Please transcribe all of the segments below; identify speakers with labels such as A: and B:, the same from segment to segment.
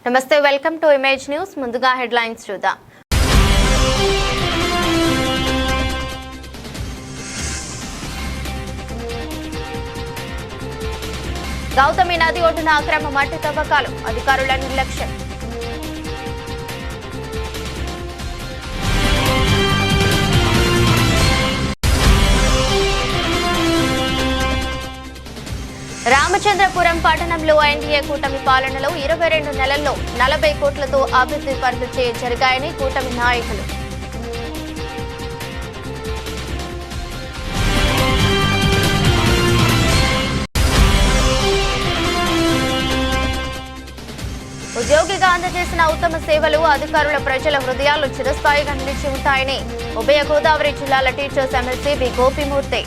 A: నమస్తే, welcome to image news. ముందుగా headlines చూద్దాం. గౌతమి నది ఒడ్డున అక్రమ మట్టి తవ్వకాలు, అధికారుల నిర్లక్ష్యం. రామచంద్రపురం పట్టణంలో ఎన్డీఏ కూటమి పాలనలో 22 నెలల్లో 40 కోట్లతో అభివృద్ధి పనులు జరిగాయని కూటమి నాయకులు. ఉద్యోగిగా అందజేసిన ఉత్తమ సేవలు అధికారుల ప్రజల హృదయాల్లో చిరస్థాయిగా నిలిచి ఉంటాయని ఉభయ గోదావరి జిల్లాల teachers MLC B Gopimurthy.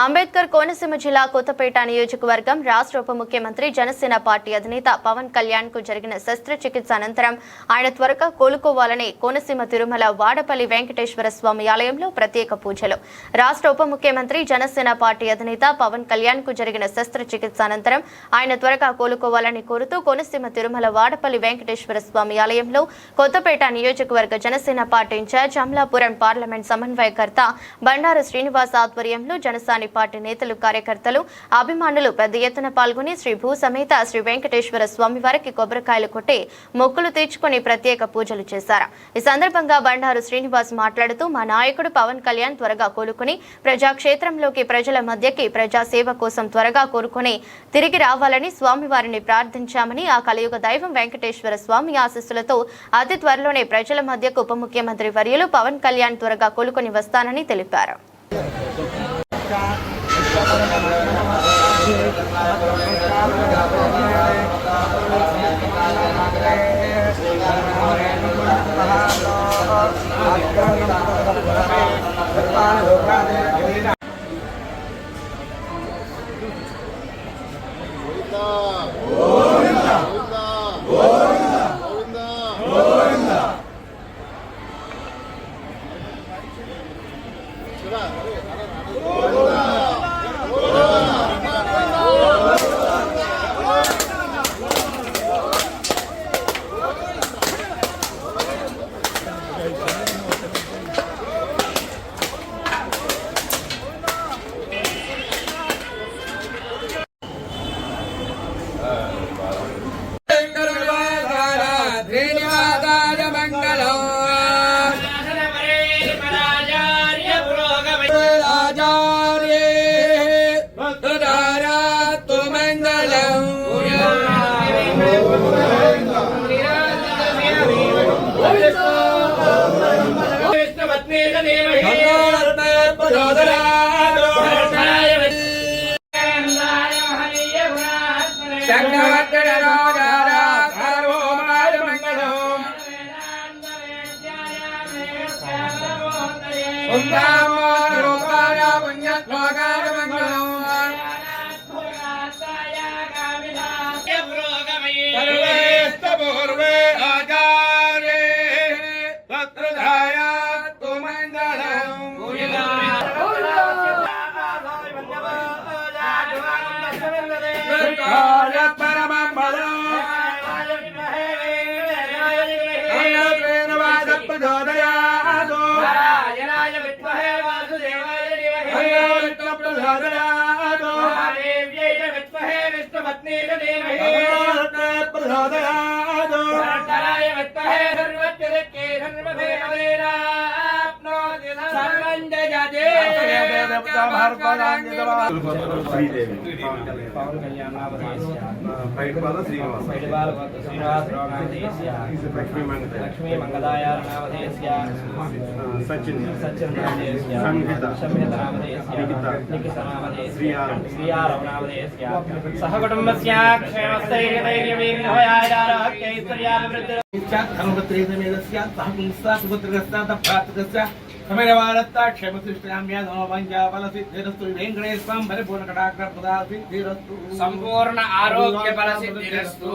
A: Ambedkar Konaseema జిల్లా కొత్తపేట నియోజకవర్గం రాష్ట్ర ఉప ముఖ్యమంత్రి జనసేన పార్టీ అధినేత పవన్ కళ్యాణ్ కు జరిగిన శస్త్రచికిత్స అనంతరం ఆయన త్వరగా కోలుకోవాలని కోనసీమ తిరుమల వాడపల్లి వెంకటేశ్వర స్వామి ఆలయంలో ప్రత్యేక పూజలు. రాష్ట్ర ఉప ముఖ్యమంత్రి జనసేన పార్టీ అధినేత పవన్ కళ్యాణ్ కు జరిగిన శస్త్రచికిత్స అనంతరం ఆయన త్వరగా కోలుకోవాలని కోరుతూ కోనసీమ తిరుమల వాడపల్లి వెంకటేశ్వర స్వామి ఆలయంలో కొత్తపేట నియోజకవర్గ Janasena party in charge Amalapuram parliament సమన్వయకర్త బండారు శ్రీనివాస్ ఆధ్వర్యంలో జనసేన పార్టీ నేతలు, కార్యకర్తలు, అభిమానులు పెద్ద ఎత్తున పాల్గొని శ్రీ భూ సమేత శ్రీ వెంకటేశ్వర స్వామి వారికి కొబ్బరికాయలు కొట్టి మొక్కులు తీర్చుకుని ప్రత్యేక పూజలు చేశారు. ఈ సందర్భంగా బండారు శ్రీనివాస్ మాట్లాడుతూ మా నాయకుడు పవన్ కళ్యాణ్ త్వరగా కోలుకుని ప్రజాక్షేత్రంలోకి ప్రజల మధ్యకి ప్రజాసేవ కోసం త్వరగా కోరుకుని తిరిగి రావాలని స్వామివారిని ప్రార్థించామని, ఆ కలియుగ దైవం వెంకటేశ్వర స్వామి ఆశీస్సులతో అతి త్వరలోనే ప్రజల మధ్యకు ఉప ముఖ్యమంత్రి వర్యులు పవన్ కళ్యాణ్ త్వరగా కోలుకుని వస్తానని తెలిపారు.
B: లక్ష్మీ మంగళాయ సచిన్ సహకుటుంబస్య సంపూర్ణ ఆరోగ్య బల సిద్ధిరస్తు.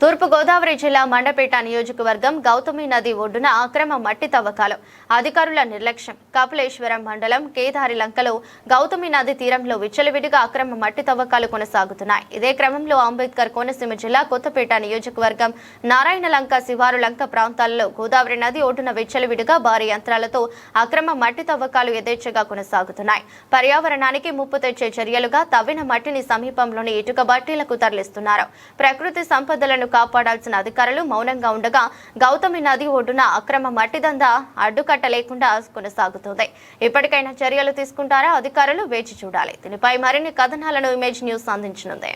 A: తూర్పుగోదావరి జిల్లా మండపేట నియోజకవర్గం గౌతమి నది ఒడ్డున అక్రమ మట్టి తవ్వకాలు అధికారుల నిర్లక్ష్యం. కపిలేశ్వరం మండలం కేదారి లంకలో గౌతమి నది తీరంలో విచ్చలవిడిగా అక్రమ మట్టి తవ్వకాలు కొనసాగుతున్నాయి. ఇదే క్రమంలో అంబేద్కర్ కోనసీమ జిల్లా కొత్తపేట నియోజకవర్గం నారాయణ లంక శివారు లంక ప్రాంతాల్లో గోదావరి నది ఒడ్డున విచ్చలవిడిగా భారీ యంత్రాలతో అక్రమ మట్టి తవ్వకాలు యథేచ్ఛగా కొనసాగుతున్నాయి. పర్యావరణానికి ముప్పు తెచ్చే చర్యలుగా తవ్విన మట్టిని సమీపంలోని ఇటుక బట్టీలకు తరలిస్తున్నారు. ప్రకృతి సంపదలను కాపాడాల్సిన అధికారులు మౌనంగా ఉండగా గౌతమి నది ఒడ్డున అక్రమ మట్టి దందా అడ్డుకట్ట లేకుండా కొనసాగుతుంది. ఇప్పటికైనా చర్యలు తీసుకుంటారా అధికారులు? వేచి చూడాలి. దీనిపై మరిన్ని కథనాలను ఇమేజ్ న్యూస్ అందించనుంది.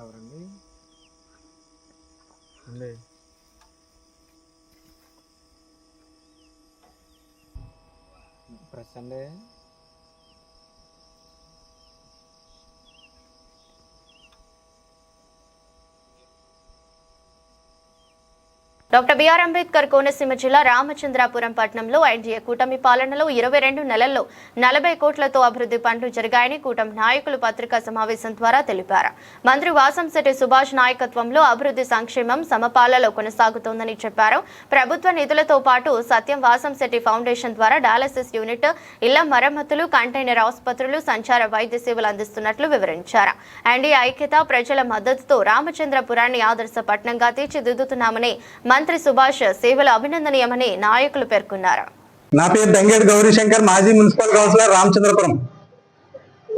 C: ఎవరండి ప్రెస్ అండి?
A: డాక్టర్ బిఆర్ అంబేద్కర్ కోనసీమ జిల్లా రామచంద్రాపురం పట్టణంలో ఎన్డీఏ కూటమి పాలనలో 22 నెలల్లో 40 కోట్లతో అభివృద్ధి పనులు జరిగాయని కూటమి నాయకులు పత్రికా సమావేశం ద్వారా తెలిపారు. మంత్రి వాసంశెట్టి సుభాష్ నాయకత్వంలో అభివృద్ధి సంక్షేమం సమపాలలో కొనసాగుతోందని చెప్పారు. ప్రభుత్వ నిధులతో పాటు సత్యం వాసంశెట్టి ఫౌండేషన్ ద్వారా డయాలసిస్ యూనిట్, ఇళ్ల మరమ్మతులు, కంటైనర్ ఆసుపత్రులు, సంచార వైద్య సేవలు అందిస్తున్నట్లు వివరించారు. ఎన్డీఏ ఐక్యత, ప్రజల మద్దతుతో రామచంద్రపురాన్ని ఆదర్శ పట్టణంగా తీర్చిదిద్దుతున్నామని మంత్రి సుభాష్ సేవలు అభినందనీయమని నాయకులు పేర్కొన్నారు.
D: నా పేరు దంగేటి గౌరీశంకర్, మాజీ మున్సిపల్ కౌన్సిలర్ రామచంద్రపురం.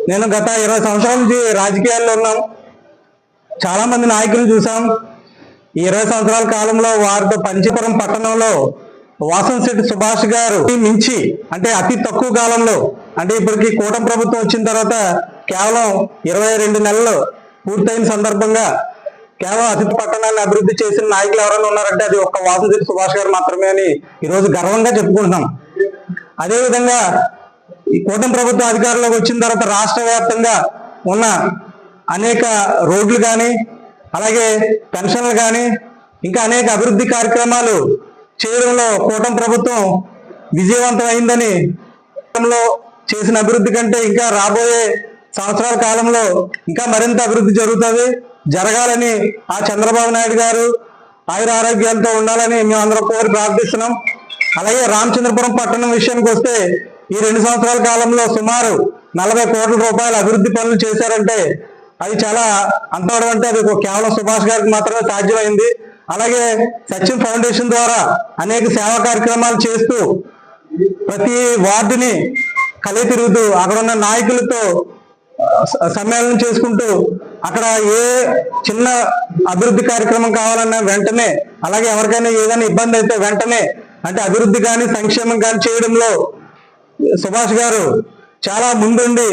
D: నేను గత 20 సంవత్సరాల నుంచి రాజకీయాల్లో ఉన్నాం. చాలా మంది నాయకులను చూసాం. ఈ 20 సంవత్సరాల కాలంలో వారితో పంచపురం పట్టణంలో వాసంశెట్టి సుభాష్ గారు మించి అంటే అతి తక్కువ కాలంలో అంటే ఇప్పటికి కూటమి ప్రభుత్వం వచ్చిన తర్వాత కేవలం 22 నెలలు పూర్తయిన సందర్భంగా కేవలం అతి పట్టణాన్ని అభివృద్ధి చేసిన నాయకులు ఎవరైనా ఉన్నారంటే అది ఒక్క వాసంశెట్టి సుభాష్ గారు మాత్రమే అని ఈరోజు గర్వంగా చెప్పుకుంటున్నాం. అదేవిధంగా ఈ కూటమి ప్రభుత్వం అధికారంలోకి వచ్చిన తర్వాత రాష్ట్ర వ్యాప్తంగా ఉన్న అనేక రోడ్లు కానీ అలాగే పెన్షన్లు కానీ ఇంకా అనేక అభివృద్ధి కార్యక్రమాలు చేయడంలో కూటమి ప్రభుత్వం విజయవంతం అయిందని, చేసిన అభివృద్ధి కంటే ఇంకా రాబోయే సంవత్సరాల కాలంలో ఇంకా మరింత అభివృద్ధి జరగాలని ఆ చంద్రబాబు నాయుడు గారు ఆయుర ఆరోగ్యాలతో ఉండాలని మేమందరం కోరి ప్రార్థిస్తున్నాం. అలాగే రామచంద్రపురం పట్టణం విషయానికి వస్తే ఈ 2 సంవత్సరాల కాలంలో సుమారు 40 కోట్ల రూపాయల అభివృద్ధి పనులు చేశారంటే అది చాలా అంతవడం అంటే అది కేవలం సుభాష్ గారికి మాత్రమే సాధ్యమైంది. అలాగే సత్యం ఫౌండేషన్ ద్వారా అనేక సేవా కార్యక్రమాలు చేస్తూ ప్రతి వార్డుని కలిగి తిరుగుతూ అక్కడ ఉన్న నాయకులతో సమ్మేళనం చేసుకుంటూ అక్కడ ఏ చిన్న అభివృద్ధి కార్యక్రమం కావాలన్నా వెంటనే, అలాగే ఎవరికైనా ఏదైనా ఇబ్బంది అయితే వెంటనే అంటే అభివృద్ధి కానీ సంక్షేమం కానీ చేయడంలో సుభాష్ గారు చాలా ముందుండి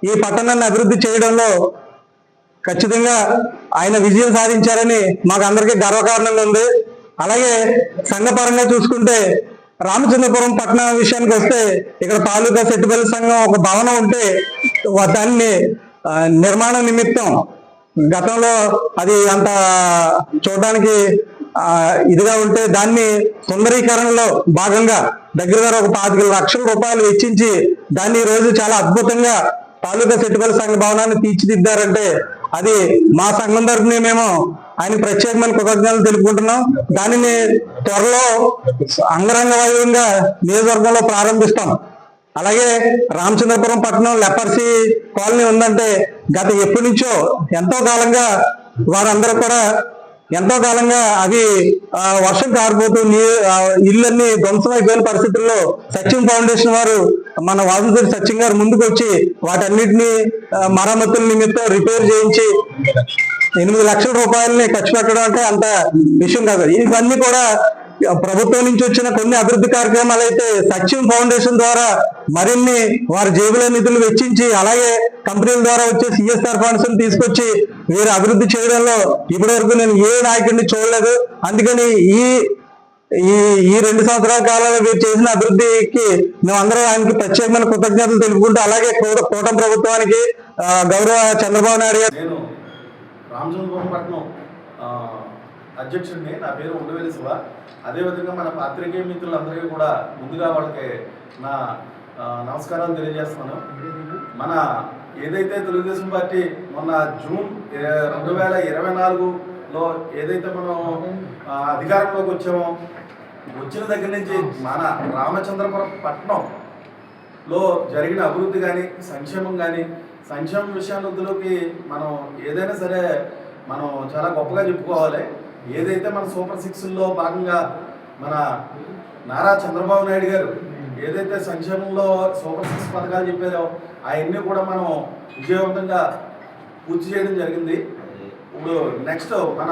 D: ఈ పట్టణాన్ని అభివృద్ధి చేయడంలో ఖచ్చితంగా ఆయన విజయం సాధించారని మాకు అందరికీ గర్వకారణంగా ఉంది. అలాగే సంఘపరంగా చూసుకుంటే రామచంద్రపురం పట్టణం విషయానికి వస్తే ఇక్కడ తాలూకా సెట్టుబడి సంఘం ఒక భవనం ఉంటే దాన్ని నిర్మాణం నిమిత్తం గతంలో అది అంత చూడడానికి ఇదిగా ఉంటే దాన్ని సుందరీకరణలో భాగంగా దగ్గర ఒక 25 లక్షల రూపాయలు వెచ్చించి దాన్ని ఈ రోజు చాలా అద్భుతంగా తాలూకా సెట్టుపల్లి సంఘ భవనాన్ని తీర్చిదిద్దారంటే అది మా సంఘం తరఫున మేము ఆయన ప్రత్యేకమైన కృతజ్ఞతలు తెలుపుకుంటున్నాం. దానిని త్వరలో అంగరంగ వైభవంగా నియోజకవర్గంలో ప్రారంభిస్తాం. అలాగే రామచంద్రపురం పట్టణం లెపర్సీ కాలనీ ఉందంటే గత ఎప్పటి నుంచో ఎంతో కాలంగా వారందరూ కూడా ఎంతో కాలంగా అవి వర్షం కారిపోతూ ఇళ్ళన్నీ ధ్వంసమైపోయిన పరిస్థితుల్లో సత్యం ఫౌండేషన్ వారు మన వాసుదేవి సత్యం గారు ముందుకు వచ్చి వాటన్నిటిని మరమ్మతుల నిమిత్తం రిపేర్ చేయించి 8 లక్షల రూపాయలని ఖర్చు పెట్టడం అంటే అంత విషయం కాదు. ఇవన్నీ కూడా ప్రభుత్వం నుంచి వచ్చిన కొన్ని అభివృద్ధి కార్యక్రమాలు అయితే సత్యం ఫౌండేషన్ ద్వారా మరిన్ని వారి జేబుల నిధులు వెచ్చించి అలాగే కంపెనీల ద్వారా వచ్చే సిఎస్ఆర్ ఫండ్స్ తీసుకొచ్చి వీరు అభివృద్ధి చేయడంలో ఇప్పటి వరకు నేను ఏ నాయకుడిని చూడలేదు. అందుకని ఈ 2 సంవత్సరాల కాలంలో వీరు చేసిన అభివృద్ధికి మేమందరం ఆయనకి ప్రత్యేకమైన కృతజ్ఞతలు తెలుపుకుంటూ అలాగే కూటమి ప్రభుత్వానికి గౌరవ చంద్రబాబు నాయుడు గారు.
C: నేను రామచంద్రపురం పట్టణం అధ్యక్షుడిని. నా పేరు ఉండవేలి శివ. అదేవిధంగా మన పాత్రికేయ మిత్రులందరికీ కూడా ముందుగా వాళ్ళకి నా నమస్కారాలు తెలియజేస్తున్నాను. మన ఏదైతే తెలుగుదేశం పార్టీ మొన్న జూన్ 2024లో ఏదైతే మనం అధికారంలోకి వచ్చామో వచ్చిన దగ్గర నుంచి మన రామచంద్రపురం పట్టణంలో జరిగిన అభివృద్ధి కానీ సంక్షేమం కానీ సంక్షేమ విషయాలకి మనం ఏదైనా సరే మనం చాలా గొప్పగా చెప్పుకోవాలి. ఏదైతే మన సూపర్ 6లో భాగంగా మన నారా చంద్రబాబు నాయుడు గారు ఏదైతే సంక్షేమంలో సూపర్ 6 పథకాలు చెప్పారో అవన్నీ కూడా మనం విజయవంతంగా పూర్తి చేయడం జరిగింది. ఇప్పుడు నెక్స్ట్ మన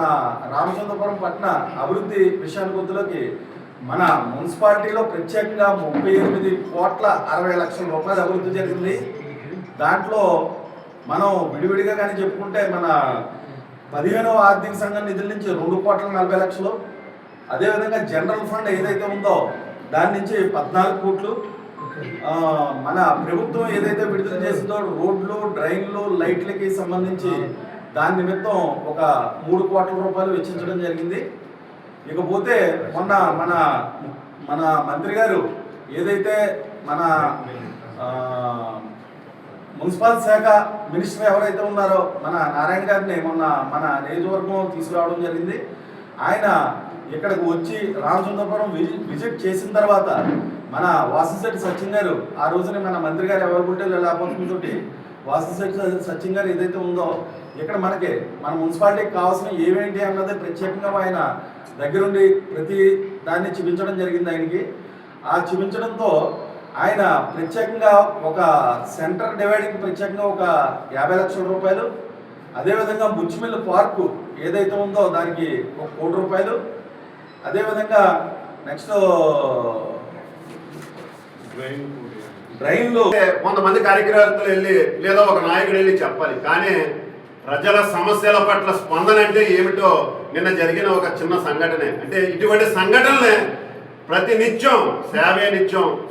C: రామచంద్రపురం పట్టణ అభివృద్ధి విషయానికి మన మున్సిపాలిటీలో ప్రత్యేకంగా 38,60,00,000 రూపాయలు అభివృద్ధి జరిగింది. దాంట్లో మనం విడివిడిగా కానీ చెప్పుకుంటే మన 15వ ఆర్థిక సంఘం నిధుల నుంచి 2,40,00,000, అదేవిధంగా జనరల్ ఫండ్ ఏదైతే ఉందో దాని నుంచి 14 కోట్లు, మన ప్రభుత్వం ఏదైతే విడుదల చేసిందో రోడ్లు డ్రైన్లు లైట్లకి సంబంధించి దాని నిమిత్తం ఒక 3 కోట్ల రూపాయలు వెచ్చించడం జరిగింది. ఇకపోతే మొన్న మన మంత్రి గారు ఏదైతే మన మున్సిపల్ శాఖ మినిస్టర్ ఎవరైతే ఉన్నారో మన నారాయణ గారిని మొన్న మన నియోజకవర్గం తీసుకురావడం జరిగింది. ఆయన ఇక్కడికి వచ్చి రామచంద్రపురం విజిట్ చేసిన తర్వాత మన వాసంశెట్టి సత్యం గారు ఆ రోజున మన మంత్రి గారు అవైలబిలిటీ లేకపోవడంతో వాసంశెట్టి సత్యం గారు ఏదైతే ఉందో ఇక్కడ మనకి మన మున్సిపాలిటీకి కావాల్సిన ఏమేంటి అన్నది ప్రత్యేకంగా ఆయన దగ్గరుండి ప్రతి దాన్ని చూపించడం జరిగింది ఆయనకి. ఆ చూపించడంతో ఆయన ప్రత్యేకంగా ఒక సెంటర్ డివైడింగ్ ప్రత్యేకంగా ఒక 50 లక్షల రూపాయలు, అదేవిధంగా ముచ్చిమిల్లు పార్కు ఏదైతే ఉందో దానికి 1 కోటి రూపాయలు, అదేవిధంగా నెక్స్ట్ డ్రైన్లు
E: కొంతమంది కార్యకర్తలు వెళ్ళి లేదా ఒక నాయకుడు వెళ్ళి చెప్పాలి, కానీ ప్రజల సమస్యల పట్ల స్పందన అంటే ఏమిటో నిన్న జరిగిన ఒక చిన్న సంఘటనే. అంటే ఇటువంటి సంఘటనలే ప్రతి నిత్యం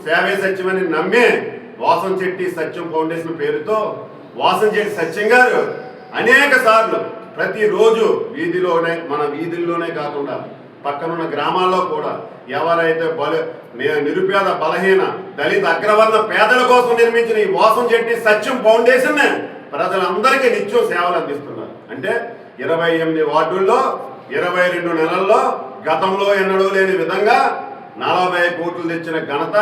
E: సేవే సత్యం అని నమ్మే వాసంశెట్టి సత్యం ఫౌండేషన్ పేరుతో వాసంశెట్టి సత్యం గారు అనేక సార్లు ప్రతిరోజు మన వీధుల్లోనే కాకుండా పక్కనున్న గ్రామాల్లో కూడా ఎవరైతే నిరుపేద బలహీన దళిత అగ్రవర్ణ పేదల కోసం నిర్మించిన ఈ వాసంశెట్టి సత్యం ఫౌండేషన్ ప్రజలందరికీ నిత్యం సేవలు అందిస్తున్నారు. అంటే 28 వార్డుల్లో 22 నెలల్లో గతంలో ఎన్నడూ లేని విధంగా 40 కోట్లు తెచ్చిన ఘనత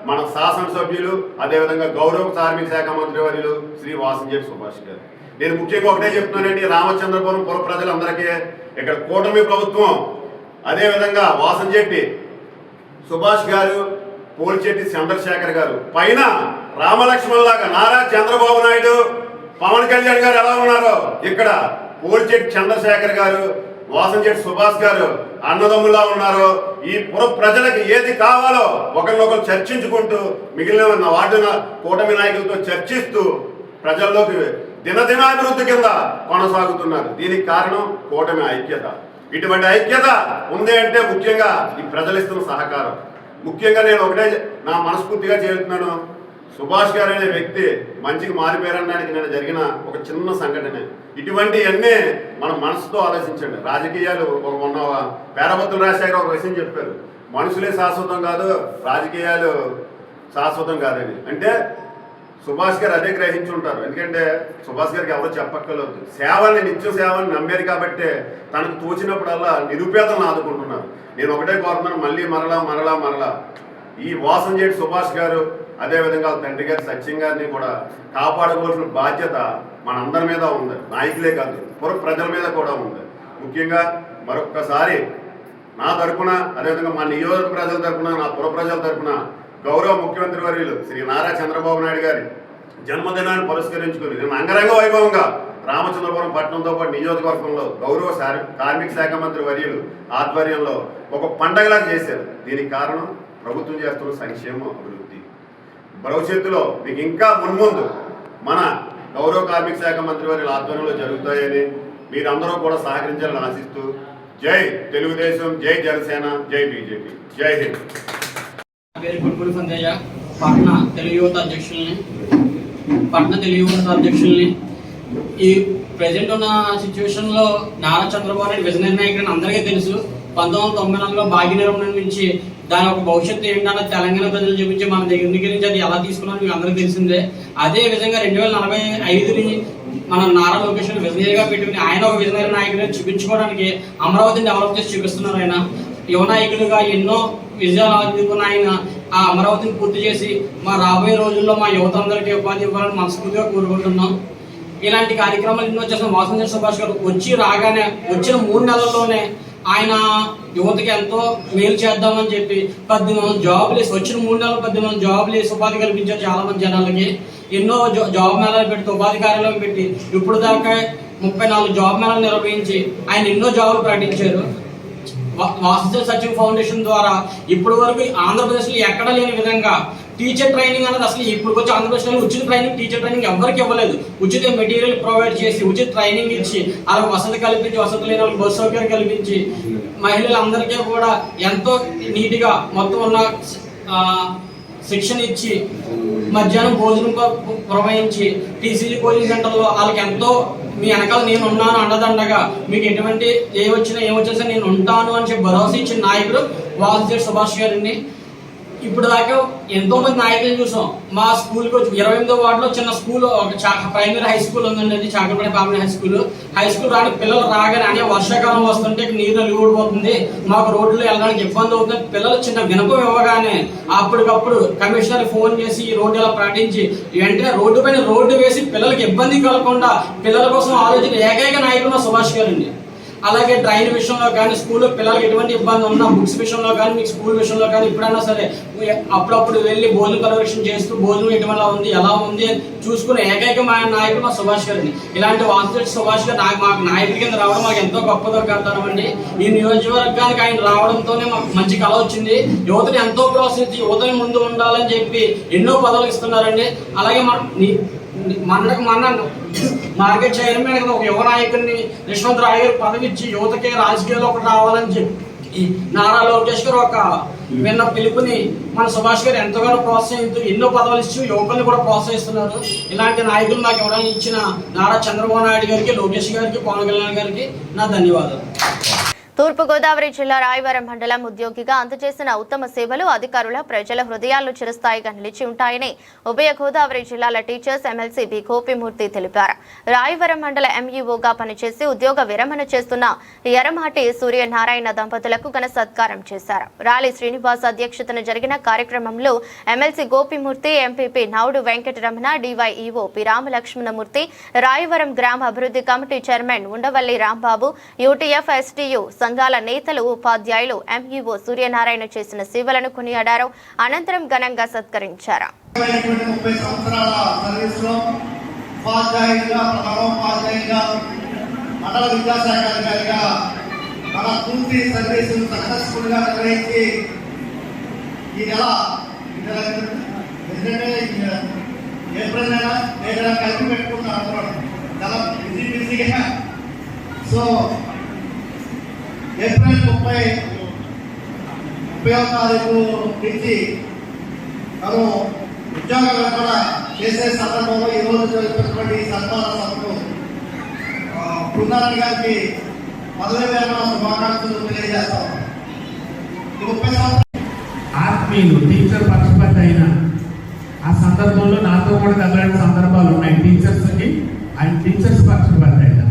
E: మన శాసనసభ్యులు అదేవిధంగా గౌరవ కార్మిక శాఖ మంత్రి వర్యులు శ్రీ వాసంశెట్టి సుభాష్ గారు. నేను ముఖ్యంగా ఒకటే చెప్తున్నానండి, రామచంద్రపురం పుర ప్రజలందరికీ ఇక్కడ కూటమి ప్రభుత్వం అదేవిధంగా వాసంశెట్టి సుభాష్ గారు పోలిశెట్టి చంద్రశేఖర్ గారు పైన రామలక్ష్మణ్ లాగా నారా చంద్రబాబు నాయుడు పవన్ కళ్యాణ్ గారు ఎలా ఉన్నారో ఇక్కడ పోలిశెట్టి చంద్రశేఖర్ గారు వాసంశెట్టి సుభాష్ గారు అన్నదమ్ములా ఉన్నారు. ఈ పుర ప్రజలకు ఏది కావాలో ఒకరినొకరు చర్చించుకుంటూ మిగిలిన వార్డున కూటమి నాయకులతో చర్చిస్తూ ప్రజల్లోకి దినదినాభివృద్ధి కింద కొనసాగుతున్నారు. దీనికి కారణం కూటమి ఐక్యత. ఇటువంటి ఐక్యత ఉంది అంటే ముఖ్యంగా ఈ ప్రజలు ఇస్తున్న సహకారం. ముఖ్యంగా నేను ఒకటే నా మనస్ఫూర్తిగా చేరుతున్నాను, సుభాష్ గారు అనే వ్యక్తి మంచికి మారిపోయారనడానికి నేను జరిగిన ఒక చిన్న సంఘటన. ఇటువంటివన్నీ మనం మనసుతో ఆలోచించండి. రాజకీయాలు మొన్న పేరబత్తుల రాజశేఖర్ ఒక విషయం చెప్పారు, మనుషులే శాశ్వతం కాదు, రాజకీయాలు శాశ్వతం కాదని. అంటే సుభాష్ గారు అదే గ్రహించి ఉంటారు. ఎందుకంటే సుభాష్ గారికి ఎవరు చెప్పక్కర్లేదు. సేవల్ని, నిత్య సేవల్ని నమ్మారు కాబట్టి తనకు తోచినప్పుడల్లా నిరుపేదలను ఆదుకుంటున్నారు. నేను ఒకటే కోరుతున్నాను, మళ్ళీ మరలా ఈ వాసంజేటి సుభాష్ గారు, అదేవిధంగా తండ్రి గారి సత్యం గారిని కూడా కాపాడుకోవాల్సిన బాధ్యత మనందరి మీద ఉంది. నాయకులే కాదు, పుర ప్రజల మీద కూడా ఉంది. ముఖ్యంగా మరొక్కసారి నా తరపున, అదేవిధంగా మా నియోజక ప్రజల తరపున, నా పుర ప్రజల తరపున గౌరవ ముఖ్యమంత్రి వర్యులు శ్రీ నారా చంద్రబాబు నాయుడు గారి జన్మదినాన్ని పురస్కరించుకుని నేను అంగరంగ వైభవంగా రామచంద్రపురం పట్టణంతో పాటు నియోజకవర్గంలో గౌరవ కార్మిక శాఖ మంత్రి వర్యులు ఆధ్వర్యంలో ఒక పండగలా చేశారు. దీనికి కారణం ప్రభుత్వం చేస్తున్న సంక్షేమ అభివృద్ధి. భవిష్యత్తులో మీకు ఇంకా మున్ముందు మన గౌరవ కార్మిక శాఖ మంత్రి వర్యుల ఆధ్వర్యంలో జరుగుతాయని మీరందరూ కూడా సహకరించాలని ఆశిస్తూ జై తెలుగుదేశం, జై జనసేన, జై బీజేపీ, జై హింద్.
F: పేరు గుడ్గుడి సందేయ, పట్న తెలుగు యువత అధ్యక్షుల్ని. ఈ ప్రజెంట్ ఉన్న సిచ్యువేషన్లో నారా చంద్రబాబు నాయుడు విజనరీ నాయకుడు అందరికీ తెలుసు. 1994లో భాగ్యనగరం నుంచి దాని ఒక భవిష్యత్తు ఏంటన్న తెలంగాణ ప్రజలు చూపించి మన దగ్గర నుంచి అది ఎలా తీసుకున్నారో మీకు అందరికీ తెలిసిందే. అదే విధంగా 2045ని మన నారా లోకేష్ విజనరీగా పెట్టుకుని ఆయన ఒక విజనరీ నాయకుడిని చూపించుకోవడానికి అమరావతిని డెవలప్ చేసి చూపిస్తున్నారు. ఆయన యువ నాయకులుగా ఎన్నో విజయాలు అందుకున్న ఆయన ఆ అమరావతిని పూర్తి చేసి మా రాబోయే రోజుల్లో మా యువత అందరికీ ఉపాధి ఇవ్వాలని మనస్ఫూర్తిగా కోరుకుంటున్నాం. ఇలాంటి కార్యక్రమాలు ఎన్నో చేసిన వాసంజేటి సుభాష్ గారు రాగానే వచ్చిన 3 నెలల్లోనే ఆయన యువతకి ఎంతో మేలు చేద్దామని చెప్పి 18 జాబులు వేసి, వచ్చిన 3 నెలలు 18 జాబులు వేసి ఉపాధి కల్పించారు చాలా మంది జనాలకి. ఎన్నో జాబ్ మేళాలు పెట్టి, ఉపాధి కార్యాలయం పెట్టి ఇప్పుడు దాకా 34 జాబ్ మేళాలు నిర్వహించి ఆయన ఎన్నో జాబులు ప్రకటించారు. వాసంజేటి సచివ్ ఫౌండేషన్ ద్వారా ఇప్పటి వరకు ఆంధ్రప్రదేశ్లో ఎక్కడ లేని విధంగా టీచర్ ట్రైనింగ్ అనేది అసలు ఇప్పుడు వచ్చి ఆంధ్రప్రదేశ్లో ఉచిత ట్రైనింగ్, టీచర్ ట్రైనింగ్ ఎవరికి ఇవ్వలేదు. ఉచిత మెటీరియల్ ప్రొవైడ్ చేసి, ఉచిత ట్రైనింగ్ ఇచ్చి, అలా వసతి కల్పించి, వసతి లేని వాళ్ళకి బస్సు సౌకర్యం కల్పించి, మహిళలందరికీ కూడా ఎంతో నీట్గా మొత్తం ఉన్న శిక్షణ ఇచ్చి, మధ్యాహ్నం భోజనం ప్రవహించి, టీసీజీ కోచింగ్ సెంటర్లో వాళ్ళకి ఎంతో మీ వెనకాల నేను ఉన్నాను అండదండగా, మీకు ఎటువంటి ఏమొచ్చినా నేను ఉంటాను అని చెప్పి భరోసా ఇచ్చిన నాయకుడు వాసంజేటి సుభాష్ గారిని. ఇప్పుడు దాకా ఎంతో మంది నాయకులు చూసాం. మా స్కూల్కి వచ్చి 28వ వార్డులో చిన్న స్కూల్, ఒక ప్రైమరీ హై స్కూల్ ఉందండి, అది చాకలపేట ప్రైమరీ హై స్కూల్ రాని పిల్లలు రాగానే అనే వర్షాకాలం వస్తుంటే నీరు అలిగిపోతుంది, మాకు రోడ్లు వెళ్ళడానికి ఇబ్బంది అవుతుంది. పిల్లలు చిన్న వినపం ఇవ్వగానే అప్పటికప్పుడు కమిషనర్ ఫోన్ చేసి ఈ రోడ్డు ఎలా ప్రకటించి వెంటనే రోడ్డు పైన రోడ్డు వేసి పిల్లలకి ఇబ్బంది కలగకుండా పిల్లల కోసం ఆలోచన ఏకైక నాయకుడు సుభాష్ గారండి. అలాగే ట్రైన్ విషయంలో కానీ, స్కూల్లో పిల్లలకి ఎటువంటి ఇబ్బంది ఉన్నా బుక్స్ విషయంలో కానీ, మీకు స్కూల్ విషయంలో కానీ ఎప్పుడైనా సరే అప్పుడప్పుడు వెళ్ళి భోజన పర్యవేక్షణ చేస్తూ భోజనం ఎటువంటి ఉంది, ఎలా ఉంది అని చూసుకునే ఏకైక నాయకుడు మా సుభాష్ గారిని. ఇలాంటి వాసంజేటి సుభాష్ గారు మాకు నాయకుడి కింద రావడం మాకు ఎంతో గొప్పగా కడతామండి. ఈ నియోజకవర్గానికి ఆయన రావడంతోనే మాకు మంచి కళ వచ్చింది. యువతని ఎంతో ప్రోత్సహించి యువతని ముందు ఉండాలని చెప్పి ఎన్నో పదవులు ఇస్తున్నారండి. అలాగే మన మార్కెట్ చైర్మన్ ఒక యువ నాయకుడిని యశ్వంత్ రాయ్ గారు పదవి ఇచ్చి యువతకే రాజకీయాల్లో ఒకటి రావాలని చెప్పి నారా లోకేష్ గారు ఒక విన్న పిలుపుని మన సుభాష్ గారు ఎంతగానో ప్రోత్సహిస్తూ ఎన్నో పదవులు ఇచ్చి యువకుల్ని కూడా ప్రోత్సహిస్తున్నారు. ఇలాంటి నాయకులు నాకు ఎవరైనా ఇచ్చిన నారా చంద్రబాబు నాయుడు గారికి, లోకేష్ గారికి, పవన్ కళ్యాణ్ గారికి నా ధన్యవాదాలు.
A: తూర్పుగోదావరి జిల్లా రాయవరం మండలం ఉద్యోగిగా అందజేసిన ఉత్తమ సేవలు అధికారుల ప్రజల హృదయాల్లో చిరస్థాయిగా నిలిచి ఉంటాయని ఉభయ గోదావరి జిల్లాల టీచర్స్ ఎమ్మెల్సీ బి గోపిమూర్తి తెలిపారు. రాయవరం మండల ఎంఈఓగా పనిచేసి ఉద్యోగ విరమణ చేస్తున్న ఎరమాటి సూర్యనారాయణ దంపతులకు ఘన సత్కారం చేశారు. రాలి శ్రీనివాస్ అధ్యక్షతన జరిగిన కార్యక్రమంలో MLC Gopimurthy, MPP Naudu Venkataramana, DyEO P Ramalakshmanamurthy, Rayavaram గ్రామ అభివృద్ధి committee chairman Undavalli Rambabu, UTF, STU సంఘాల నేతలు, ఉపాధ్యాయులు ఎంఈఓ సూర్యనారాయణ చేసిన సేవలను కొనియాడారు. అనంతరం ఘనంగా సత్కరించారు.
G: ఏప్రిల్ 30వ తారీఖు నుంచి మనం ఉద్యోగాలు కూడా చేసే సందర్భంలో ఈరోజు జరుగుతున్నటువంటి సన్మాన సభకు బృందారాయణ గారికి పదవి విరమణ శుభాకాంక్షలు తెలియజేస్తాం. 30 సంవత్సరాలు
H: ఆత్మీయులు టీచర్ పక్షపాతి అయిన ఆ సందర్భంలో నాతో కూడా తగ్గడానికి సందర్భాలు ఉన్నాయి. టీచర్స్కి ఆయన టీచర్స్ పక్షపాతి అయిన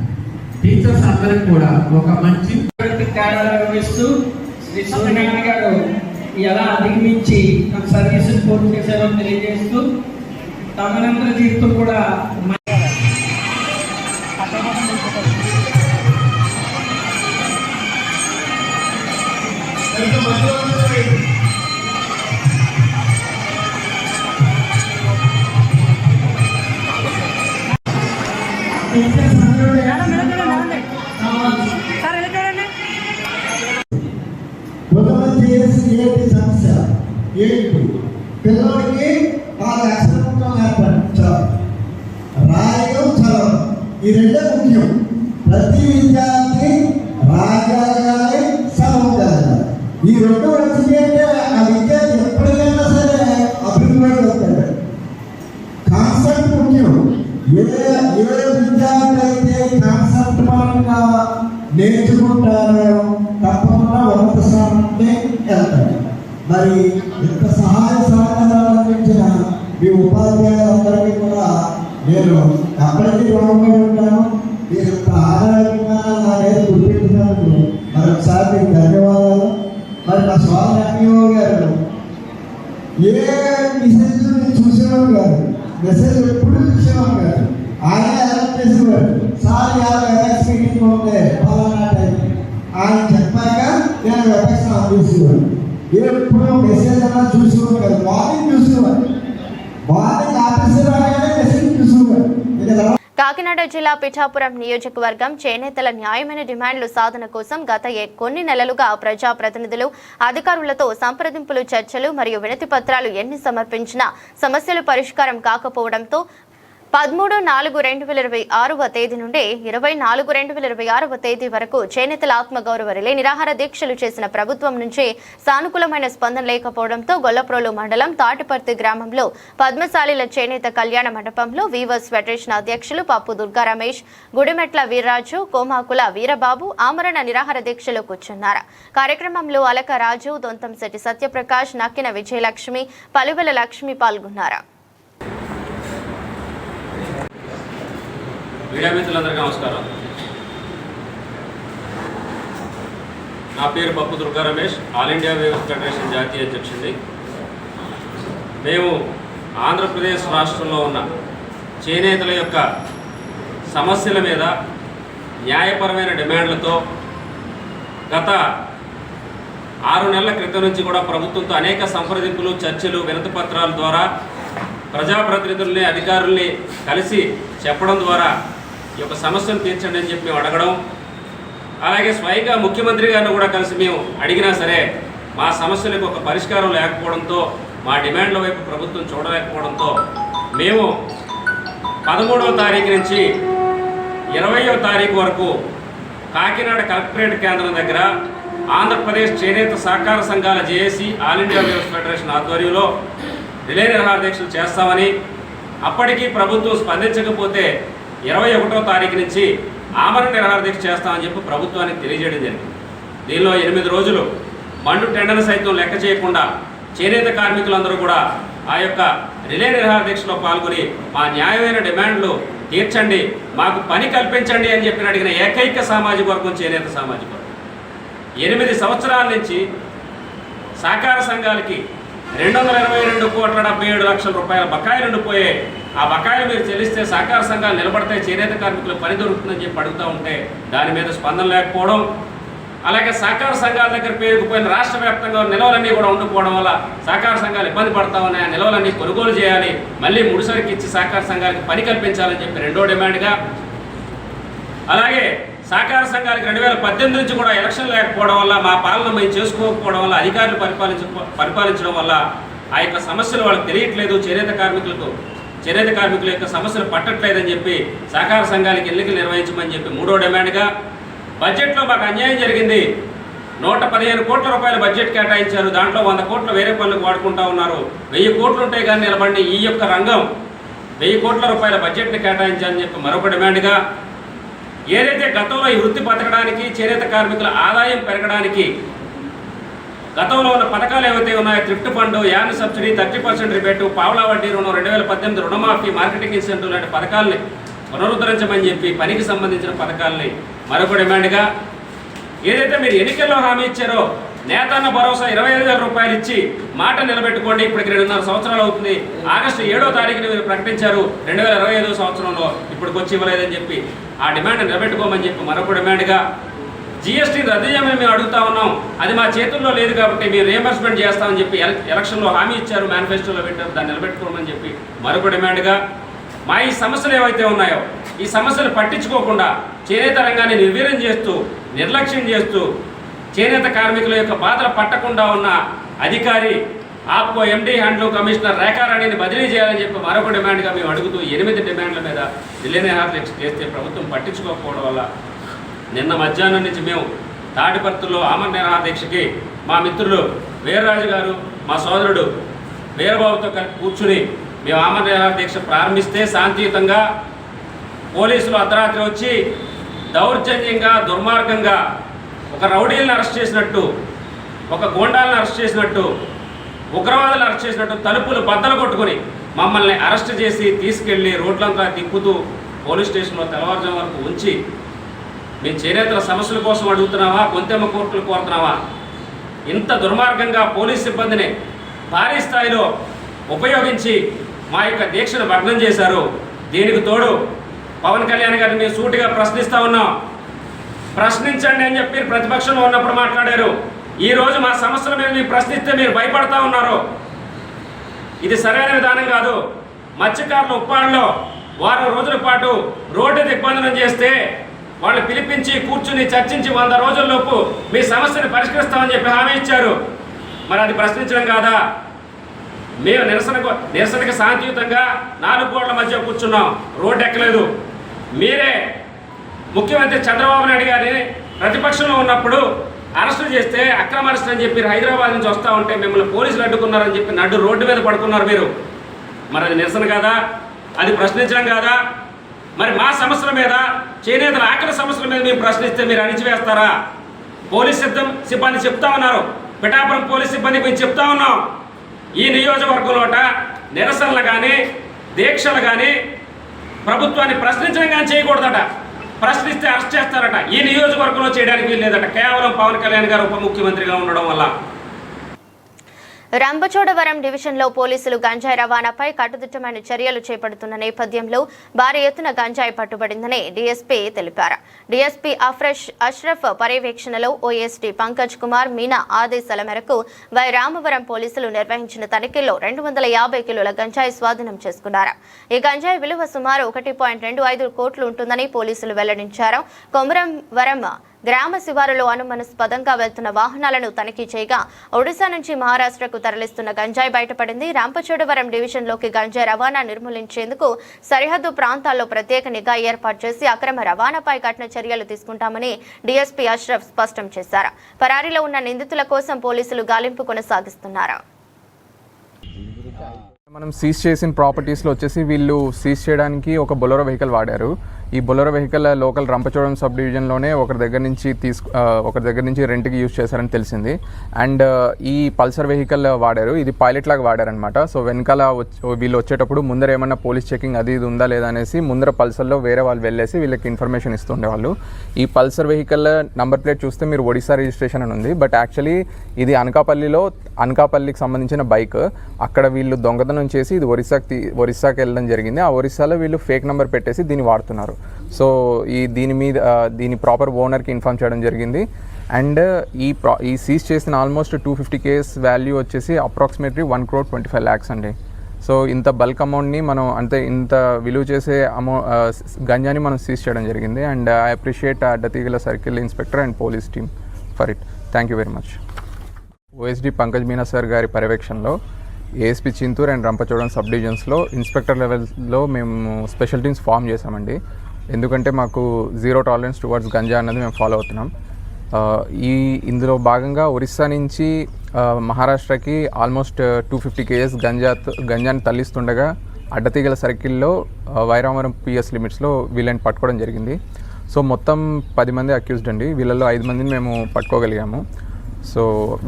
H: టీచర్స్ అందరికి కూడా ఒక మంచి
F: తేడాలు వివరిస్తూ శ్రీ సూర్యనారాయణ గారు ఎలా అధిగమించి తమ సర్వీసులు పూర్తి చేశారో తెలియజేస్తూ తమనంతర జీవితం కూడా
G: ఏంటి సమస్య ఏంటి పిల్లలకి 4 అక్షరాలతో నేర్పించాలి. రాయడం చదవడం ఈ రెండే ముఖ్యం. ప్రతి విద్యార్థి రాయగలగాలి, చదవగలగాలి. ఈ రెండు వచ్చింది అంటే ఆ విద్యార్థి ఎప్పటికైనా సరే అభివృద్ధి అవుతాడు. కాన్సెప్ట్ ముఖ్యం. ఏ విద్యార్థి అయితే కాన్సెప్ట్ పరంగా నేర్చుకుంటారో తప్పకుండా ఉన్నత స్థానానికి వెళ్తాడు. మరి ఇంత సహాయ సహకారాలు అందించిన మీ ఉపాధ్యాయులందరికీ కూడా నేను ఎప్పటికీ రుణపడి ఉంటాను. మీరు ఇంత ఆదాయంగా అనేది గుర్తించినందుకు మరొకసారి మీకు ధన్యవాదాలు. మరి మా స్వామి అన్నిబాబు గారు ఏ మెసేజ్ చూసేవాడు కాదు, మెసేజ్ ఎప్పుడు చూసేవాడు కాదు. ఆయన ఎలా చేసేవాడు, సార్ వెబెక్స్ మీటింగ్ ఉంటే ఫలానా టైం ఆయన చెప్పాక నేను వెబెక్స్ అందించేవాడు. ఎప్పుడు మెసేజ్ అన్నా చూసేవాడు కాదు. మార్నింగ్ చూసేవాడు, మార్నింగ్ ఆఫీసర్ రాగానే మెసేజ్ చూసేవాడు.
A: కాకినాడ జిల్లా పిఠాపురం నియోజకవర్గం చేనేతల న్యాయమైన డిమాండ్లు సాధన కోసం గత కొన్ని నెలలుగా ప్రజాప్రతినిధులు అధికారులతో సంప్రదింపులు, చర్చలు మరియు వినతి పత్రాలు ఎన్ని సమర్పించినా సమస్యలు పరిష్కారం కాకపోవడంతో 13/4/2026 తేదీ నుండి 24/2026 తేదీ వరకు చేనేతల ఆత్మగౌరవ రిలే నిరాహార దీక్షలు చేసిన ప్రభుత్వం నుంచి సానుకూలమైన స్పందన లేకపోవడంతో గొల్లప్రోలు మండలం తాటిపర్తి గ్రామంలో పద్మశాలిల చేనేత కళ్యాణ మండపంలో వీవర్స్ ఫెడరేషన్ అధ్యక్షులు పప్పు దుర్గా రమేష్, గుడిమెట్ల వీర్రాజు, కోమాకుల వీరబాబు ఆమరణ నిరాహార దీక్షలో కూర్చున్నారు. కార్యక్రమంలో అలక రాజు, దొంతంశెట్టి సత్యప్రకాష్, నక్కిన విజయలక్ష్మి, పలువెల లక్ష్మి పాల్గొన్నారు.
I: మీడియా మిత్రులందరికీ నమస్కారం. నా పేరు Pappu Durga Ramesh, All India Weavers Federation జాతీయ అధ్యక్షుడిని. మేము ఆంధ్రప్రదేశ్ రాష్ట్రంలో ఉన్న చేనేతల యొక్క సమస్యల మీద న్యాయపరమైన డిమాండ్లతో గత 6 నెలల క్రితం నుంచి కూడా ప్రభుత్వంతో అనేక సంప్రదింపులు, చర్చలు, వినతి పత్రాల ద్వారా ప్రజాప్రతినిధుల్ని, అధికారుల్ని కలిసి చెప్పడం ద్వారా ఈ యొక్క సమస్యను తీర్చండి అని చెప్పి మేము అడగడం, అలాగే స్వయంగా ముఖ్యమంత్రి గారిని కూడా కలిసి మేము అడిగినా సరే మా సమస్యలకు ఒక పరిష్కారం లేకపోవడంతో, మా డిమాండ్ల వైపు ప్రభుత్వం చూడలేకపోవడంతో మేము 13వ తారీఖు నుంచి 20వ తారీఖు వరకు కాకినాడ కలెక్టరేట్ కేంద్రం దగ్గర ఆంధ్రప్రదేశ్ చేనేత సహకార సంఘాల JAC, All India Weavers Federation ఆధ్వర్యంలో రిలే నిరాహార దీక్షలు చేస్తామని, అప్పటికీ ప్రభుత్వం స్పందించకపోతే 21వ తారీఖు నుంచి ఆమరణ నిరాహార దీక్ష చేస్తామని చెప్పి ప్రభుత్వానికి తెలియజేయడం జరిగింది. దీనిలో 8 రోజులు మండు టెండర్ను సైతం లెక్క చేయకుండా చేనేత కార్మికులందరూ కూడా ఆ యొక్క రిలే నిరాహార దీక్షలో పాల్గొని మా న్యాయమైన డిమాండ్లు తీర్చండి, మాకు పని కల్పించండి అని చెప్పి అడిగిన ఏకైక సామాజిక వర్గం చేనేత సామాజిక వర్గం. 8 సంవత్సరాల నుంచి సహకార సంఘాలకి 222,77,00,000 రూపాయల బకాయిలు ఉండిపోయే, ఆ బకాయిలు మీరు చెల్లిస్తే సహకార సంఘాలు నిలబడతాయి, చేనేత కార్మికులు పని దొరుకుతుందని చెప్పి అడుగుతూ ఉంటే దాని మీద స్పందన లేకపోవడం, అలాగే సహకార సంఘాల దగ్గర పేరుకుపోయిన రాష్ట్ర వ్యాప్తంగా నిల్వలన్నీ కూడా ఉండిపోవడం వల్ల సహకార సంఘాలు ఇబ్బంది పడతా ఉన్నాయి. ఆ నిల్వలన్నీ కొనుగోలు చేయాలి, మళ్ళీ ముడిసరికి ఇచ్చి సహకార సంఘాలకు పని కల్పించాలని చెప్పి 2వ డిమాండ్గా, అలాగే సహకార సంఘాలకు 2018 నుంచి కూడా ఎలక్షన్ లేకపోవడం వల్ల, మా పాలన మేము చేసుకోకపోవడం వల్ల, అధికారులు పరిపాలించడం వల్ల ఆ యొక్క సమస్యలు వాళ్ళకి తెలియట్లేదు, చేనేత కార్మికుల యొక్క సమస్యలు పట్టట్లేదని చెప్పి సహకార సంఘాలకు ఎన్నికలు నిర్వహించమని చెప్పి 3వ డిమాండ్గా, బడ్జెట్లో మాకు అన్యాయం జరిగింది, 115 కోట్ల రూపాయల బడ్జెట్ కేటాయించారు. దాంట్లో 100 కోట్లు వేరే పనులకు వాడుకుంటా ఉన్నారు. 1000 కోట్లు ఉంటే కానీ నిలబడి ఈ యొక్క రంగం 1000 కోట్ల రూపాయల బడ్జెట్ని కేటాయించాలని చెప్పి మరొక డిమాండ్గా, ఏదైతే గతంలో ఈ వృత్తి బతకడానికి, చేనేత కార్మికుల ఆదాయం పెరగడానికి గతంలో ఉన్న పథకాలు ఏవైతే ఉన్నాయో, thrift fund, an subsidy, 30% rebate, పావలా వడ్డీ రుణం, 2018 రుణమాఫీ, మార్కెటింగ్ ఇన్సెంటివ్ లాంటి పథకాలని పునరుద్ధరించమని చెప్పి పనికి సంబంధించిన పథకాలని మరొక డిమాండ్గా, ఏదైతే మీరు ఎన్నికల్లో హామీ ఇచ్చారో నేతన్న భరోసా 25,000 రూపాయలు ఇచ్చి మాట నిలబెట్టుకోండి. ఇప్పటికి 2.5 సంవత్సరాలు అవుతుంది. ఆగస్టు 7వ తారీఖున మీరు ప్రకటించారు 2025 సంవత్సరంలో, ఇప్పటికి వచ్చి ఇవ్వలేదని చెప్పి ఆ డిమాండ్ నిలబెట్టుకోమని చెప్పి మరొక డిమాండ్గా, జీఎస్టీని రద్దు చేయమని మేము అడుగుతా ఉన్నాం. అది మా చేతుల్లో లేదు కాబట్టి మీరు రియంబర్స్మెంట్ చేస్తామని చెప్పి ఎలక్షన్లో హామీ ఇచ్చారు, మేనిఫెస్టోలో పెట్టారు, దాన్ని నిలబెట్టుకోమని చెప్పి మరొక డిమాండ్గా, మా ఈ సమస్యలు ఏవైతే ఉన్నాయో ఈ సమస్యలు పట్టించుకోకుండా చేనేత రంగాన్ని నిర్వీర్యం చేస్తూ, నిర్లక్ష్యం చేస్తూ, చేనేత కార్మికుల యొక్క బాధలు పట్టకుండా ఉన్న అధికారి ఆప్కో ఎండీ హ్యాండ్లూమ్ కమిషనర్ రేఖారాణిని బదిలీ చేయాలని చెప్పి మరొక డిమాండ్గా మేము అడుగుతూ 8 డిమాండ్ల మీద ఢిల్లీ నిరాహార చేస్తే ప్రభుత్వం పట్టించుకోకపోవడం వల్ల నిన్న మధ్యాహ్నం నుంచి మేము తాటిపర్తిలో ఆమరణ నిరాహార దీక్షకి మా మిత్రులు వీర్రాజు గారు, మా సోదరుడు వీరబాబుతో కలిసి కూర్చుని మేము ఆమరణ నిరాహార దీక్ష ప్రారంభిస్తే శాంతియుతంగా పోలీసులు అర్ధరాత్రి వచ్చి దౌర్జన్యంగా, దుర్మార్గంగా ఒక రౌడీలను అరెస్ట్ చేసినట్టు, ఒక గోండాలను అరెస్ట్ చేసినట్టు, ఉగ్రవాదులను అరెస్ట్ చేసినట్టు తలుపులు బద్దలు కొట్టుకొని మమ్మల్ని అరెస్ట్ చేసి తీసుకెళ్ళి రోడ్లంతా తిప్పుతూ పోలీస్ స్టేషన్లో తెల్లవారుజాము వరకు ఉంచి, మేము చేనేతల సమస్యల కోసం అడుగుతున్నావా, కొంతెమ్మ కోర్టులు కోరుతున్నావా? ఇంత దుర్మార్గంగా పోలీస్ సిబ్బందిని భారీ స్థాయిలో ఉపయోగించి మా యొక్క దీక్షను భగ్నం చేశారు. దీనికి తోడు పవన్ కళ్యాణ్ గారిని మేము సూటిగా ప్రశ్నిస్తూ ఉన్నాం. ప్రశ్నించండి అని చెప్పి ప్రతిపక్షంలో ఉన్నప్పుడు మాట్లాడారు. ఈరోజు మా సమస్యల మీద మీరు ప్రశ్నిస్తే మీరు భయపడతా ఉన్నారు. ఇది సరైన విధానం కాదు. మత్స్యకారుల ఉప్పాడులో వారం రోజుల పాటు రోడ్డు దిగ్బంధనం చేస్తే వాళ్ళు పిలిపించి కూర్చుని చర్చించి 100 రోజుల్లోపు మీ సమస్యను పరిష్కరిస్తామని చెప్పి హామీ ఇచ్చారు. మరి అది ప్రశ్నించడం కాదా? మేము నిరసనకి శాంతియుతంగా 4 గోడల మధ్య కూర్చున్నాం, రోడ్డు ఎక్కలేదు. మీరే ముఖ్యమంత్రి చంద్రబాబు నాయుడు గారిని ప్రతిపక్షంలో ఉన్నప్పుడు అరెస్టు చేస్తే అక్రమ అరెస్ట్ అని చెప్పి హైదరాబాద్ నుంచి వస్తూ ఉంటే మిమ్మల్ని పోలీసులు అడ్డుకున్నారని చెప్పి నడ్డు రోడ్డు మీద పడుకున్నారు మీరు. మరి అది నిరసన కాదా? అది ప్రశ్నించడం కాదా? మరి మా సమస్యల మీద, చేనేతల ఆఖరి సమస్యల మీద మేము ప్రశ్నిస్తే మీరు అణిచివేస్తారా? పోలీస్ సిబ్బంది చెప్తా ఉన్నారు, పిఠాపురం పోలీస్ సిబ్బంది మేము చెప్తా ఉన్నాం, ఈ నియోజకవర్గంలోట నిరసనలు కానీ, దీక్షలు కానీ, ప్రభుత్వాన్ని ప్రశ్నించడం కానీ చేయకూడదట. ప్రశ్నిస్తే అరెస్ట్ చేస్తారట. ఈ నియోజకవర్గంలో చేయడానికి వీల్లేదట, కేవలం పవన్ కళ్యాణ్ గారు ఉప ముఖ్యమంత్రిగా ఉండడం వల్ల.
A: రంపచోడవరం డివిజన్లో పోలీసులు గంజాయి రవాణాపై కట్టుదిట్టమైన చర్యలు చేపడుతున్న నేపథ్యంలో భారీ ఎత్తున గంజాయి పట్టుబడిందని డీఎస్పీ తెలిపారు. డీఎస్పీ అష్రఫ్ పర్యవేక్షణలో ఓఎస్డీ పంకజ్ కుమార్ మీనా ఆదేశాల మేరకు వై రామవరం పోలీసులు నిర్వహించిన తనిఖీల్లో 250 కిలోల గంజాయి స్వాధీనం చేసుకున్నారు. ఈ గంజాయి విలువ సుమారు 1.25 కోట్లు ఉంటుందని పోలీసులు వెల్లడించారు. కొమరంవరం గ్రామ శివారులో అనుమానాస్పదంగా వెళ్తున్న వాహనాలను తనిఖీ చేయగా ఒడిశా నుంచి మహారాష్ట్రకు తరలిస్తున్న గంజాయి బయటపడింది. రంపచోడవరం డివిజన్లోకి గంజాయి రవాణా నిర్మూలించేందుకు సరిహద్దు ప్రాంతాల్లో ప్రత్యేక నిఘా ఏర్పాటు చేసి అక్రమ రవాణాపై కఠిన చర్యలు తీసుకుంటామని డీఎస్పీ అష్రఫ్ స్పష్టం చేశారు. పరారీలో ఉన్న నిందితుల కోసం పోలీసులు గాలింపు కొనసాగిస్తున్నారు.
J: మనం సీజ్ చేసిన ప్రాపర్టీస్లో వచ్చేసి వీళ్ళు సీజ్ చేయడానికి ఒక బొలెరో వెహికల్ వాడారు. ఈ Bolero vehicle local Rampachodavaram sub డివిజన్లోనే ఒకరి దగ్గర నుంచి రెంట్కి యూజ్ చేశారని తెలిసింది. అండ్ ఈ పల్సర్ వెహికల్ వాడారు, ఇది పైలట్ లాగా వాడారనమాట. సో వెనకాల వీళ్ళు వచ్చేటప్పుడు ముందర ఏమన్నా పోలీస్ చెకింగ్ అది ఇది ఉందా లేదా అనేసి ముందర పల్సర్లో వేరే వాళ్ళు వెళ్ళేసి వీళ్ళకి ఇన్ఫర్మేషన్ ఇస్తుండేవాళ్ళు. ఈ పల్సర్ వెహికల్ నంబర్ ప్లేట్ చూస్తే మీరు ఒడిశా రిజిస్ట్రేషన్ అని ఉంది, బట్ యాక్చువల్లీ ఇది అనకాపల్లికి సంబంధించిన బైక్. అక్కడ వీళ్ళు దొంగతనం చేసి ఇది ఒరిస్సాకి వెళ్ళడం జరిగింది. ఆ ఒరిస్సాలో వీళ్ళు ఫేక్ నెంబర్ పెట్టేసి దీన్ని వాడుతున్నారు. సో దీని ప్రాపర్ ఓనర్కి ఇన్ఫార్మ్ చేయడం జరిగింది. అండ్ ఈ సీజ్ చేసిన ఆల్మోస్ట్ 250 కేస్ వాల్యూ వచ్చేసి అప్రాక్సిమేట్లీ 1.25 crore అండి. సో ఇంత బల్క్ అమౌంట్ని మనం ఇంత విలువ చేసే గంజాని మనం సీజ్ చేయడం జరిగింది. And I appreciate Dateegala circle inspector and police team for it. Thank you very much. OSD Pankaj Meena sir గారి పర్యవేక్షణలో ASP Chintur and Rampachodavaram sub డివిజన్స్లో ఇన్స్పెక్టర్ లెవెల్లో మేము స్పెషల్ టీమ్స్ ఫామ్ చేసామండి. ఎందుకంటే మాకు 0 tolerance టువర్డ్స్ గంజా అన్నది మేము ఫాలో అవుతున్నాం. ఇందులో భాగంగా ఒరిస్సా నుంచి మహారాష్ట్రకి ఆల్మోస్ట్ 250 kgs గంజాని తరలిస్తుండగా అడ్డతీగల సర్కిల్లో వైరావరం పిఎస్ లిమిట్స్లో వీళ్ళని పట్టుకోవడం జరిగింది. సో మొత్తం 10 మంది అక్యూజ్డ్ అండి. వీళ్ళలో 5 మందిని మేము పట్టుకోగలిగాము. సో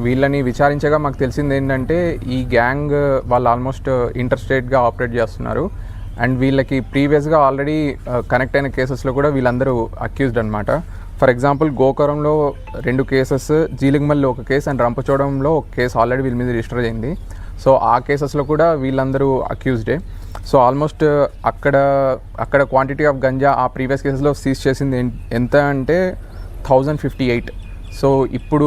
J: వీళ్ళని విచారించగా మాకు తెలిసింది ఏంటంటే ఈ గ్యాంగ్ వాళ్ళు ఆల్మోస్ట్ ఇంటర్ స్టేట్గా ఆపరేట్ చేస్తున్నారు. అండ్ వీళ్ళకి ప్రీవియస్గా ఆల్రెడీ కనెక్ట్ అయిన కేసెస్లో కూడా వీళ్ళందరూ అక్యూజ్డ్ అనమాట. ఫర్ ఎగ్జాంపుల్ గోకరంలో 2 కేసెస్, జీలింగమల్లో 1 కేసు అండ్ రంపచోడంలో 1 కేసు ఆల్రెడీ వీళ్ళ మీద రిజిస్టర్ అయింది. సో ఆ కేసెస్లో కూడా వీళ్ళందరూ అక్యూజ్డే. సో ఆల్మోస్ట్ అక్కడ క్వాంటిటీ ఆఫ్ గంజా ఆ ప్రీవియస్ కేసెస్లో సీజ్ చేసింది ఎంత అంటే 1058. సో ఇప్పుడు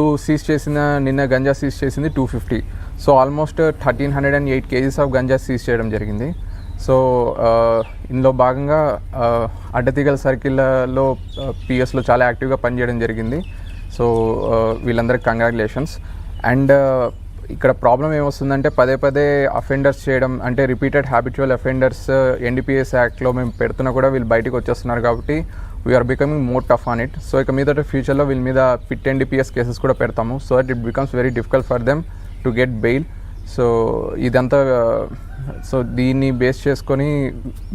J: నిన్న గంజా సీజ్ చేసింది 250. So almost 1308 kgs of ganja seize చేయడం జరిగింది. సో ఇందులో భాగంగా అడ్డతీగల సర్కిల్లో పిఎస్లో చాలా యాక్టివ్గా పనిచేయడం జరిగింది. సో వీళ్ళందరికీ కంగ్రాచులేషన్స్. అండ్ ఇక్కడ ప్రాబ్లం ఏమొస్తుందంటే పదే అఫెండర్స్ చేయడం, అంటే రిపీటెడ్ హ్యాబిచువల్ అఫెండర్స్ NDPS యాక్ట్లో మేము పెడుతున్నా కూడా వీళ్ళు బయటకు వచ్చేస్తున్నారు కాబట్టి we're becoming more tough on it. So ఇక మీద ఫ్యూచర్లో వీళ్ళ మీద పిట్ NDPS కేసెస్ కూడా పెడతాము. So that it becomes very difficult for them to get bail. So ఇదంతా దీన్ని బేస్ చేసుకొని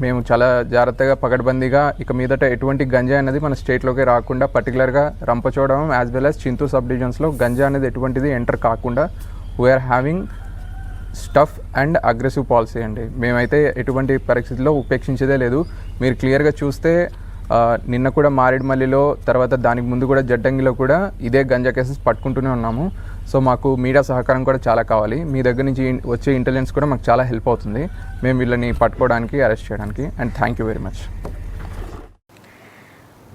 J: మేము చాలా జాగ్రత్తగా పకడ్బందీగా ఇక మీదట ఎటువంటి గంజా అనేది మన స్టేట్లోకి రాకుండా, పర్టికులర్గా Rampachodavaram as well as Chintur sub డివిజన్స్లో ganja అనేది ఎటువంటిది ఎంటర్ కాకుండా we are having stuff and aggressive policy అండి. మేమైతే ఎటువంటి పరిస్థితుల్లో ఉపేక్షించేదే లేదు. మీరు క్లియర్గా చూస్తే నిన్న కూడా మారేడుమల్లిలో, తర్వాత దానికి ముందు కూడా జడ్డంగిలో కూడా ఇదే గంజా కేసెస్ పట్టుకుంటూనే ఉన్నాము. సో మాకు మీడియా సహకారం కూడా చాలా కావాలి. మీ దగ్గర నుంచి వచ్చే ఇంటెలిజెన్స్ కూడా మాకు చాలా హెల్ప్ అవుతుంది మేము వీళ్ళని పట్టుకోవడానికి, అరెస్ట్ చేయడానికి. And thank you very much.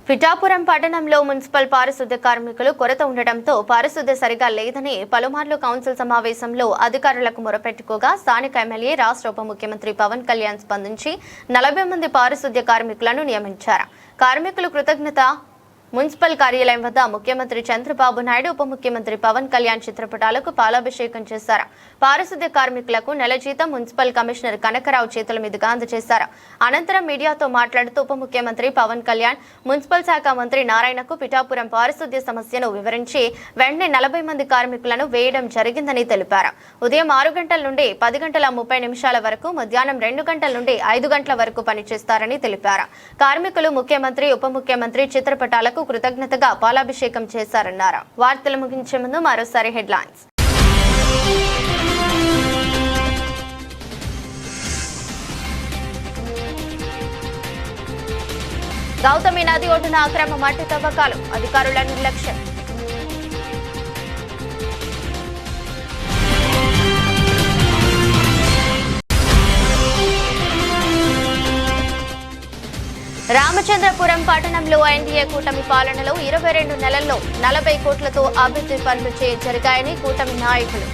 A: Pithapuram పట్టణంలో మున్సిపల్ పారిశుద్ధ్య కార్మికులు కొరత ఉండటంతో పారిశుద్ధ్య సరిగా లేదని పలుమార్లు కౌన్సిల్ సమావేశంలో అధికారులకు మొరపెట్టుకోగా స్థానిక ఎమ్మెల్యే రాష్ట్ర ఉప ముఖ్యమంత్రి పవన్ కళ్యాణ్ స్పందించి 40 మంది పారిశుద్ధ్య కార్మికులను నియమించారు. కార్మికులు కృతజ్ఞత మున్సిపల్ కార్యాలయం వద్ద ముఖ్యమంత్రి చంద్రబాబు నాయుడు, ఉప ముఖ్యమంత్రి పవన్ కళ్యాణ్ చిత్రపటాలకు పాలాభిషేకం చేశారు. పారిశుద్ధ్య కార్మికులకు నెల జీతం మున్సిపల్ కమిషనర్ కనకరావు చేతుల మీదుగా అందజేశారు. అనంతరం మీడియాతో మాట్లాడుతూ ఉప ముఖ్యమంత్రి పవన్ కళ్యాణ్ మున్సిపల్ శాఖ మంత్రి నారాయణకు పిఠాపురం పారిశుద్ధ్య సమస్యను వివరించి వెంటనే 40 మంది కార్మికులను వేయడం జరిగిందని తెలిపారు. ఉదయం 6 గంటల నుండి 10:30 వరకు, మధ్యాహ్నం 2 గంటల నుండి 5 గంటల వరకు పనిచేస్తారని తెలిపారు. కార్మికులు ముఖ్యమంత్రి, ఉప ముఖ్యమంత్రి చిత్రపటాలకు కృతజ్ఞతగా పాలాభిషేకం చేశారన్నారు. వార్తలు ముగించే ముందు మరోసారి హెడ్లైన్స్. గౌతమి నది ఒడ్డున అక్రమ మట్టి తవ్వకాలు, అధికారుల నిర్లక్ష్యం. రామచంద్రపురం పట్టణంలో ఎన్డీఏ కూటమి పాలనలో 22 నెలల్లో 40 కోట్లతో అభివృద్ధి పనులు జరిగాయని కూటమి నాయకులు.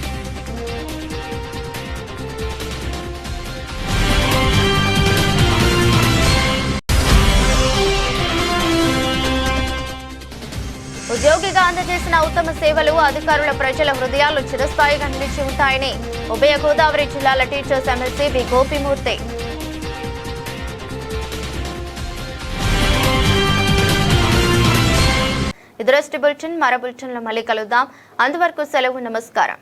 A: ఉద్యోగిగా అందజేసిన ఉత్తమ సేవలు అధికారుల ప్రజల హృదయాల్లో చిరస్థాయిగా నిలిచి ఉంటాయని ఉభయ గోదావరి జిల్లాల టీచర్స్ ఎమ్మెల్సీ బి గోపిమూర్తి. ఇదరస్టి బులెటిన్, మరో బులెటిన్లో మళ్ళీ కలుద్దాం. అంతవరకు సెలవు, నమస్కారం.